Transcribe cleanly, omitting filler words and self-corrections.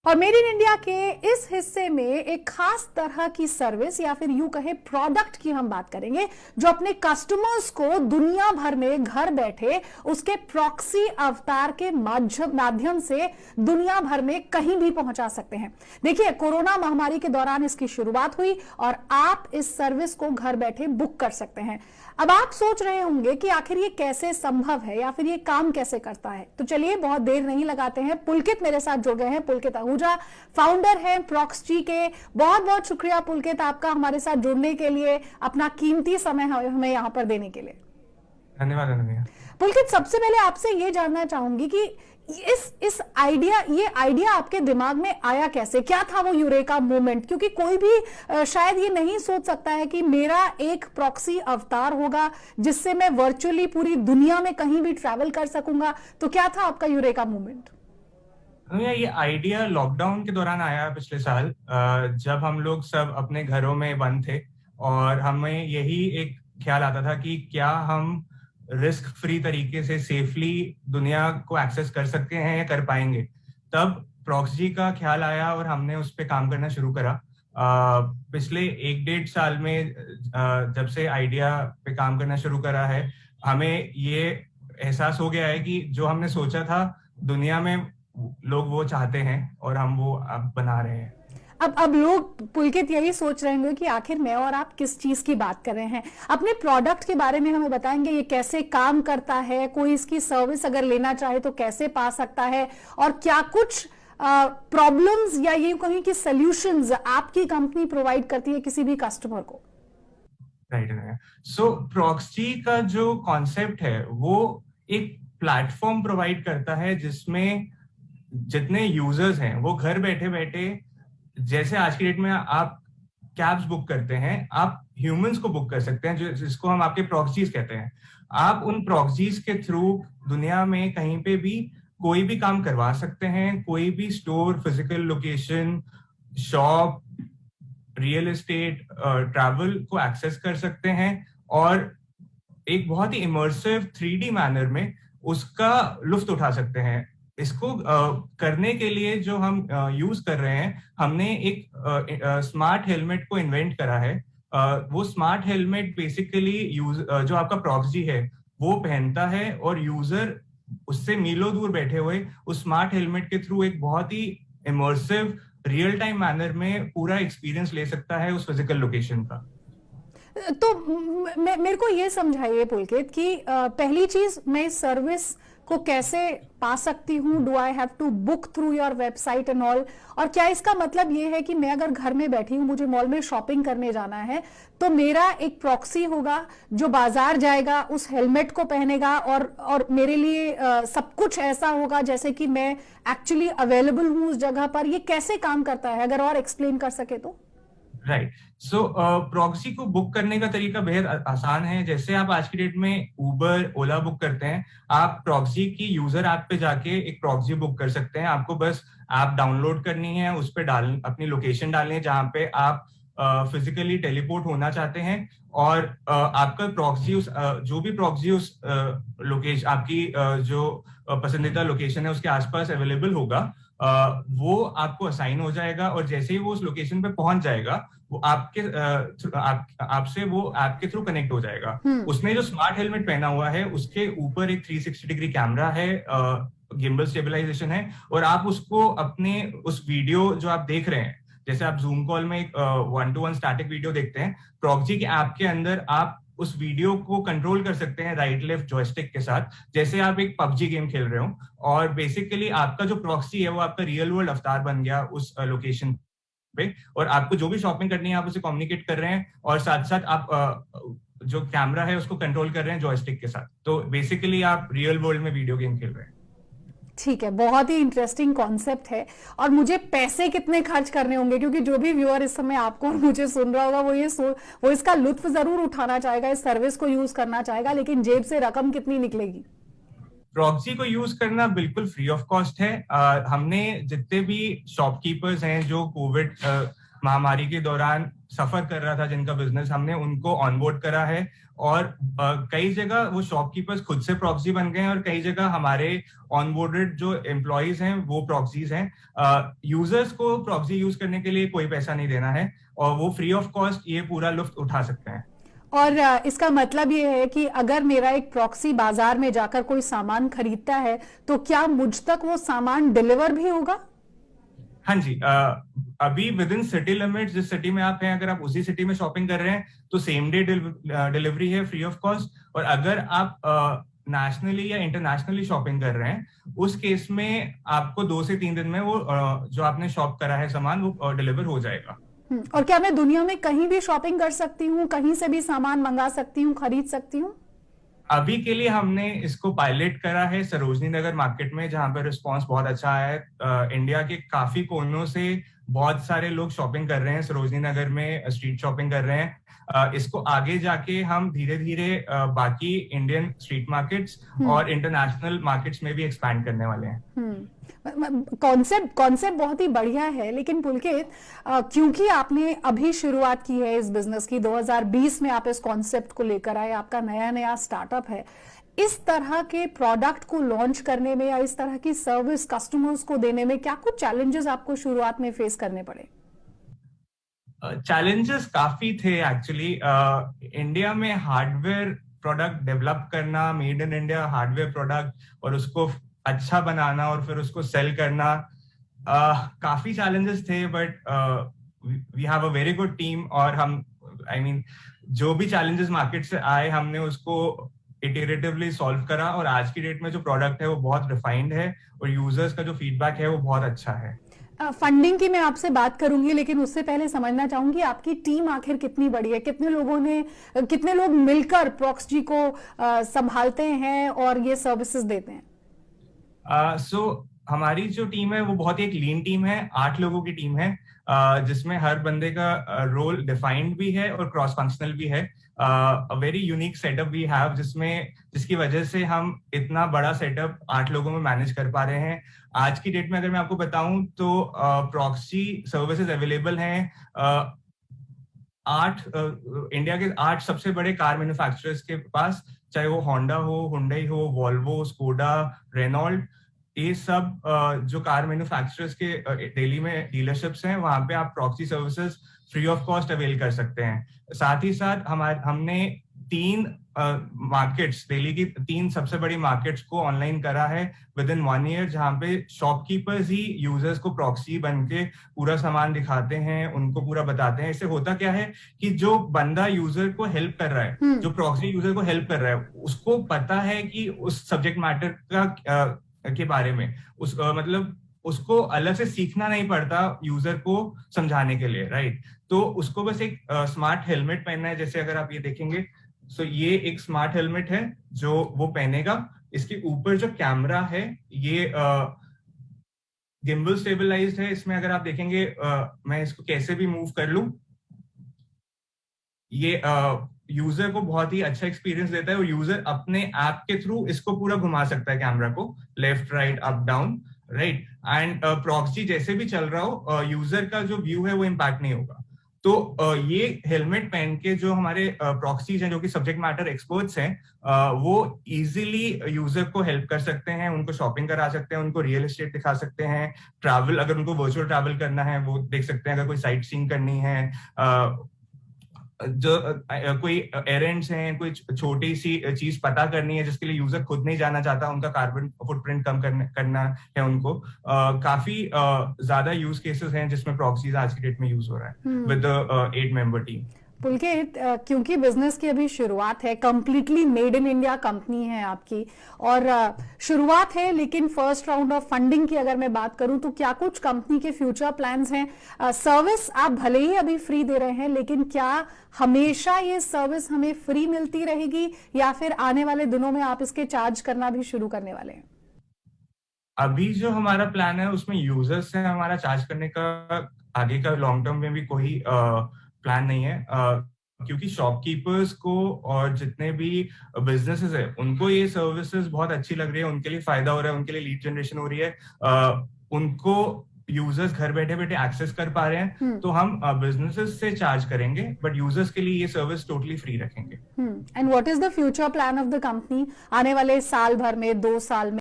और made in India के इस हिस्से में एक खास तरह की सर्विस या फिर यूं कहे प्रोडक्ट की हम बात करेंगे जो अपने कस्टमर्स को दुनिया भर में घर बैठे उसके प्रॉक्सी अवतार के माध्यम से दुनिया भर में कहीं भी पहुंचा सकते हैं। देखिए, कोरोना महामारी के दौरान इसकी शुरुआत हुई और आप इस सर्विस को घर बैठे बुक कर सकते हैं। अब आप सोच रहे होंगे कि आखिर ये कैसे संभव है या फिर ये काम कैसे करता है, तो चलिए बहुत देर नहीं लगाते हैं। पुलकित मेरे साथ जुड़ गए हैं। पुलकित आहूजा फाउंडर हैं प्रॉक्सजी के। बहुत बहुत शुक्रिया पुलकित आपका हमारे साथ जुड़ने के लिए, अपना कीमती समय हमें यहाँ पर देने के लिए। धन्यवाद अनन्या। पुलकित, सबसे पहले आपसे ये जानना चाहूंगी कि ये आइडिया आपके दिमाग में आया कैसे? क्या था वो यूरेका मोमेंट? क्योंकि कोई भी शायद ये नहीं सोच सकता है कि मेरा एक प्रॉक्सी अवतार होगा जिससे मैं वर्चुअली पूरी दुनिया में कहीं भी ट्रैवल कर सकूंगा। तो क्या था आपका यूरेका मोमेंट? ये आइडिया लॉकडाउन के दौरान आया पिछले साल, जब हम लोग सब अपने घरों में बंद थे और हमें यही एक ख्याल आता था कि क्या हम रिस्क फ्री तरीके से सेफली दुनिया को एक्सेस कर सकते हैं या कर पाएंगे। तब प्रॉक्सजी का ख्याल आया और हमने उस पर काम करना शुरू करा। पिछले 1-1.5 साल में जब से आइडिया पे काम करना शुरू करा है, हमें ये एहसास हो गया है कि जो हमने सोचा था दुनिया में लोग वो चाहते हैं और हम वो अब बना रहे हैं। अब लोग पुलकित यही सोच रहे होंगे कि आखिर मैं और आप किस चीज की बात कर रहे हैं। अपने प्रोडक्ट के बारे में हमें बताएंगे, ये कैसे काम करता है, कोई इसकी सर्विस अगर लेना चाहे तो कैसे पा सकता है, और क्या कुछ प्रॉब्लम्स या ये कहीं की सॉल्यूशंस आपकी कंपनी प्रोवाइड करती है किसी भी कस्टमर को? राइट। सो प्रॉक्सजी का जो कॉन्सेप्ट है वो एक प्लेटफॉर्म प्रोवाइड करता है जिसमें जितने यूजर्स हैं वो घर बैठे बैठे, जैसे आज की डेट में आप कैब्स बुक करते हैं, आप ह्यूमंस को बुक कर सकते हैं जिसको हम आपके प्रॉक्सीज कहते हैं। आप उन प्रॉक्सीज के थ्रू दुनिया में कहीं पे भी कोई भी काम करवा सकते हैं। कोई भी store, physical location, shop, real estate, travel को एक्सेस कर सकते हैं और एक बहुत ही इमर्सिव 3D मैनर में उसका लुत्फ उठा सकते हैं। इसको करने के लिए जो हम यूज कर रहे हैं, हमने एक स्मार्ट हेलमेट को इन्वेंट करा है। वो स्मार्ट हेलमेट बेसिकली जो आपका प्रॉक्सी है वो पहनता है और यूजर उससे मीलों दूर बैठे हुए उस स्मार्ट हेलमेट के थ्रू एक बहुत ही इमर्सिव रियल टाइम मैनर में पूरा एक्सपीरियंस ले सकता है उस फिजिकल लोकेशन का। तो मेरे को ये समझाइए पुलकित कि पहली चीज, मैं इस सर्विस को कैसे पा सकती हूँ? Do I have to book through your website and all? और क्या इसका मतलब ये है कि मैं अगर घर में बैठी हूँ, मुझे मॉल में शॉपिंग करने जाना है, तो मेरा एक प्रॉक्सी होगा जो बाजार जाएगा, उस हेलमेट को पहनेगा और मेरे लिए सब कुछ ऐसा होगा जैसे कि मैं एक्चुअली अवेलेबल हूँ उस जगह पर? ये कैसे काम करता है, अगर और एक्सप्लेन कर सके तो। राइट। सो प्रॉक्सी को बुक करने का तरीका बेहद आसान है। जैसे आप आज की डेट में उबर, ओला बुक करते हैं, आप प्रॉक्सी की यूजर ऐप पे जाके एक प्रॉक्सी बुक कर सकते हैं। आपको बस ऐप डाउनलोड करनी है, उस पर अपनी लोकेशन डालनी है जहां पे आप फिजिकली टेलीपोर्ट होना चाहते हैं और आपका प्रॉक्सी जो भी प्रॉक्सी उस लोकेशन, आपकी जो पसंदीदा लोकेशन है उसके आसपास अवेलेबल होगा, वो आपको असाइन हो जाएगा और जैसे ही वो उस लोकेशन पे पहुंच जाएगा वो आपसे वो ऐप के थ्रू कनेक्ट हो जाएगा। उसने जो स्मार्ट हेलमेट पहना हुआ है उसके ऊपर एक 360 डिग्री कैमरा है, गिम्बल स्टेबलाइजेशन है, और आप उसको अपने उस वीडियो जो आप देख रहे हैं, जैसे आप जूम कॉल में एक 1-to-1 स्टैटिक वीडियो देखते हैं, प्रॉक्सी के ऐप के अंदर आप उस वीडियो को कंट्रोल कर सकते हैं राइट लेफ्ट जॉयस्टिक के साथ, जैसे आप एक पबजी गेम खेल रहे हो। और बेसिकली आपका जो प्रॉक्सी है वो आपका रियल वर्ल्ड अवतार बन गया उस लोकेशन पे, और आपको जो भी शॉपिंग करनी है आप उसे कम्युनिकेट कर रहे हैं और साथ साथ आप जो कैमरा है उसको कंट्रोल कर रहे हैं जॉयस्टिक के साथ। तो बेसिकली आप रियल वर्ल्ड में वीडियो गेम खेल रहे हैं। ठीक है, बहुत ही इंटरेस्टिंग कॉन्सेप्ट है। और मुझे पैसे कितने खर्च करने होंगे, क्योंकि जो भी व्यूअर इस समय आपको और मुझे सुन रहा होगा वो इसका लुत्फ जरूर उठाना चाहेगा, इस सर्विस को यूज करना चाहेगा, लेकिन जेब से रकम कितनी निकलेगी? प्रॉक्सी को यूज करना बिल्कुल फ्री ऑफ कॉस्ट है। हमने जितने भी शॉपकीपर्स हैं जो कोविड महामारी के दौरान सफर कर रहा था, जिनका बिजनेस, हमने उनको ऑनबोर्ड करा है। और कई जगह वो शॉपकीपर्स खुद से प्रॉक्सी बन गए हैं, और कई जगह हमारे ऑनबोर्डेड जो एम्प्लॉइज हैं वो प्रॉक्सीज हैं। यूजर्स को प्रॉक्सी यूज करने के लिए कोई पैसा नहीं देना है, और वो फ्री ऑफ कॉस्ट ये पूरा लुत्फ उठा सकते हैं। और इसका मतलब ये है कि अगर मेरा एक प्रॉक्सी बाजार में जाकर कोई सामान खरीदता है तो क्या मुझ तक वो सामान डिलीवर भी होगा? हाँ जी, अभी विद इन सिटी लिमिट्स, जिस सिटी में आप हैं, अगर आप उसी सिटी में शॉपिंग कर रहे हैं तो सेम डे डिलीवरी है, फ्री ऑफ कॉस्ट। और अगर आप नेशनली या इंटरनेशनली शॉपिंग कर रहे हैं, उस केस में आपको 2 से 3 दिन में वो जो आपने शॉप करा है सामान, वो डिलीवर हो जाएगा। और क्या मैं दुनिया में कहीं भी शॉपिंग कर सकती हूँ, कहीं से भी सामान मंगा सकती हूँ, खरीद सकती हूँ? अभी के लिए हमने इसको पायलट करा है सरोजनी नगर मार्केट में, जहां पर रिस्पांस बहुत अच्छा है। इंडिया के काफी कोनों से बहुत सारे लोग शॉपिंग कर रहे हैं, सरोजनी नगर में स्ट्रीट शॉपिंग कर रहे हैं। इसको आगे जाके हम धीरे धीरे बाकी इंडियन स्ट्रीट मार्केट्स और इंटरनेशनल मार्केट्स में भी एक्सपैंड करने वाले हैं। कॉन्सेप्ट बहुत ही बढ़िया है, लेकिन पुलकित, क्योंकि आपने अभी शुरुआत की है इस बिजनेस की, 2020 में आप इस कॉन्सेप्ट को लेकर आए, आपका नया नया स्टार्टअप है, इस तरह के प्रोडक्ट को लॉन्च करने में या इस तरह की सर्विस कस्टमर्स को देने में क्या कुछ चैलेंजेस आपको शुरुआत में फेस करने पड़े? चैलेंजेस काफी थे एक्चुअली। इंडिया में हार्डवेयर प्रोडक्ट डेवलप करना, made in India hardware product, और उसको अच्छा बनाना और फिर उसको सेल करना, काफी चैलेंजेस थे। But we have a very good team, और हम जो भी चैलेंजेस मार्केट से आए, हमने उसको इटरेटिवली सॉल्व करा, और आज की डेट में जो प्रोडक्ट है वो बहुत रिफाइंड है, और यूजर्स का जो फीडबैक है वो बहुत अच्छा है। फंडिंग की मैं आपसे बात करूंगी, लेकिन उससे पहले समझना चाहूंगी आपकी टीम आखिर कितनी बड़ी है, कितने लोग मिलकर प्रॉक्सी को संभालते हैं और ये सर्विसेज देते हैं? हमारी जो टीम है वो बहुत ही एक लीन टीम है, 8 लोगों की टीम है, जिसमें हर बंदे का रोल डिफाइंड भी है और क्रॉस फंक्शनल भी है। A very unique setup we have, जिसकी वजह से हम इतना बड़ा सेटअप 8 लोगों में मैनेज कर पा रहे हैं। आज की डेट में अगर मैं आपको बताऊं तो प्रॉक्सी सर्विसेज अवेलेबल हैं इंडिया के 8 सबसे बड़े कार मैन्युफैक्चरर्स के पास, चाहे वो होंडा हो, हुंडई हो, वॉल्वो, स्कोडा, रेनॉल्ट। ये सब जो कार मैन्युफैक्चरर्स के दिल्ली में डीलरशिप्स हैं, वहां पे आप proxy services free of cost avail कर सकते हैं। साथ ही साथ हमने 3 मार्केट्स, दिल्ली की 3 सबसे बड़ी मार्केट्स को ऑनलाइन करा है विद इन 1 ईयर, जहां पे शॉपकीपर्स ही यूजर्स को प्रॉक्सी बन के पूरा सामान दिखाते हैं, उनको पूरा बताते हैं। इससे होता क्या है कि जो बंदा यूजर को हेल्प कर रहा है, जो प्रॉक्सी यूजर को हेल्प कर रहा है, उसको पता है कि उस सब्जेक्ट मैटर के बारे में, मतलब उसको अलग से सीखना नहीं पड़ता यूजर को समझाने के लिए, राइट? तो उसको बस एक स्मार्ट हेलमेट पहनना है। जैसे अगर आप ये देखेंगे, ये एक स्मार्ट हेलमेट है जो वो पहनेगा। इसके ऊपर जो कैमरा है ये गिम्बल स्टेबलाइज्ड है। इसमें अगर आप देखेंगे, मैं इसको कैसे भी मूव कर लूं, ये यूजर को बहुत ही अच्छा एक्सपीरियंस देता है, और यूजर अपने ऐप के थ्रू इसको पूरा घुमा सकता है, कैमरा को left right up down, right. And proxy जैसे भी चल रहा हो, यूजर का जो व्यू है वो इम्पैक्ट नहीं होगा। तो ये हेलमेट पहन के जो हमारे प्रॉक्सीज हैं, जो कि सब्जेक्ट मैटर एक्सपर्ट्स हैं, वो इजीली यूजर को हेल्प कर सकते हैं, उनको शॉपिंग करा सकते हैं, उनको रियल एस्टेट दिखा सकते हैं, ट्रैवल, अगर उनको वर्चुअल ट्रैवल करना है वो देख सकते हैं, अगर कोई साइट सीइंग करनी है, जो कोई एरेंड्स हैं, कोई छोटी सी चीज पता करनी है जिसके लिए यूजर खुद नहीं जाना चाहता, उनका कार्बन फुटप्रिंट कम करना है उनको, काफी ज्यादा यूज केसेस हैं जिसमें प्रॉक्सीज आज की डेट में यूज हो रहा है विद 8 मेंबर टीम। पुलकित, क्योंकि बिजनेस की अभी शुरुआत है, completely made in India company है आपकी, और शुरुआत है, लेकिन फर्स्ट राउंड ऑफ फंडिंग की अगर मैं बात करूं तो क्या कुछ कंपनी के फ्यूचर प्लान्स हैं? सर्विस आप भले ही अभी फ्री दे रहे हैं, लेकिन क्या हमेशा ये सर्विस हमें फ्री मिलती रहेगी, या फिर आने वाले दिनों में आप इसके चार्ज करना भी शुरू करने वाले हैं? अभी जो हमारा प्लान है उसमें यूजर्स से हमारा चार्ज करने का आगे का लॉन्ग टर्म में भी कोई प्लान नहीं है, क्योंकि शॉपकीपर्स को और जितने भी बिजनेसेस है उनको ये सर्विसेज बहुत अच्छी लग रही है, उनके लिए फायदा हो रहा है, उनके लिए लीड जनरेशन हो रही है, उनको यूजर्स घर बैठे बैठे एक्सेस कर पा रहे हैं, तो हम बिजनेसेस से चार्ज करेंगे, बट यूजर्स के लिए ये सर्विस टोटली फ्री रखेंगे। And what is the future plan of the company आने वाले साल भर में, 2 साल में?